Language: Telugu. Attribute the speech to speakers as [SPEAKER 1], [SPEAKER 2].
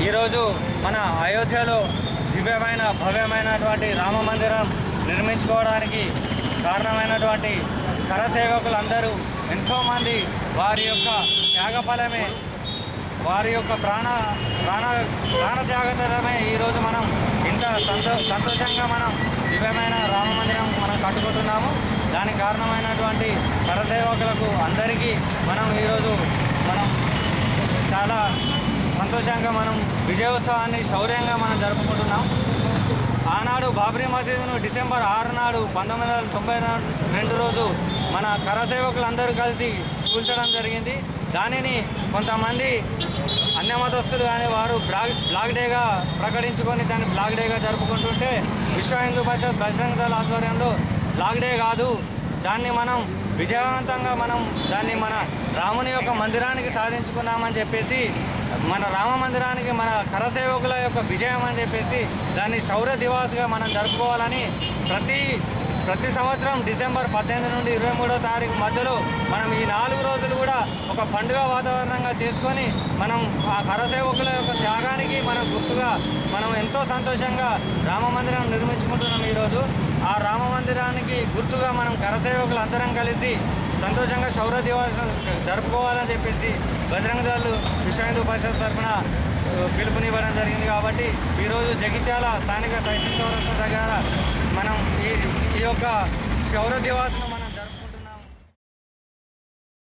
[SPEAKER 1] ఈరోజు మన అయోధ్యలో దివ్యమైన భవ్యమైనటువంటి రామ మందిరం నిర్మించుకోవడానికి కారణమైనటువంటి కరసేవకులందరూ ఎంతోమంది వారి యొక్క త్యాగఫలమే, వారి యొక్క ప్రాణత్యాగతమే ఈరోజు మనం ఇంత సంతోషంగా మనం దివ్యమైన రామ మందిరం మనం కట్టుకుంటున్నాము. దానికి కారణమైనటువంటి కరసేవకులకు అందరికీ మనం ఈరోజు చాలా సంతోషంగా మనం విజయోత్సవాన్ని శౌర్యంగా మనం జరుపుకుంటున్నాం. ఆనాడు బాబ్రీ మసీదును డిసెంబర్ 6 నాడు 1992 రోజు మన కరసేవకులందరూ కలిసి కూల్చడం జరిగింది. దానిని కొంతమంది అన్యమతస్తులు కానీ వారు బ్లాక్ డేగా ప్రకటించుకొని దాన్ని బ్లాక్ డేగా జరుపుకుంటుంటే విశ్వ హిందూ పరిషత్ బజరంగ దళ ఆధ్వర్యంలో బ్లాక్ డే కాదు, దాన్ని మనం విజయవంతంగా దాన్ని మన రాముని యొక్క మందిరానికి సాధించుకున్నామని చెప్పేసి, మన రామ మందిరానికి మన కరసేవకుల యొక్క విజయం అని చెప్పేసి దాన్ని శౌర్య దివాస్గా మనం జరుపుకోవాలని ప్రతి సంవత్సరం డిసెంబర్ 18 నుండి 23వ తారీఖు మధ్యలో మనం ఈ 4 రోజులు కూడా ఒక పండుగ వాతావరణంగా చేసుకొని మనం ఆ కరసేవకుల యొక్క త్యాగానికి మనం గుర్తుగా మనం ఎంతో సంతోషంగా రామ మందిరం నిర్మించుకుంటున్నాం. ఈరోజు ఆ రామ మందిరానికి గుర్తుగా మనం కరసేవకులు అందరం కలిసి సంతోషంగా శౌర్య దివాస్ జరుపుకోవాలని చెప్పేసి బజరంగ దళ విశ్వ హిందూ పరిషత్ తరఫున పిలుపునివ్వడం జరిగింది. కాబట్టి ఈరోజు జగిత్యాల స్థానిక తహసీల్ చౌరస్తా దగ్గర మనం ఈ యొక్క శౌర్య దివాస్ను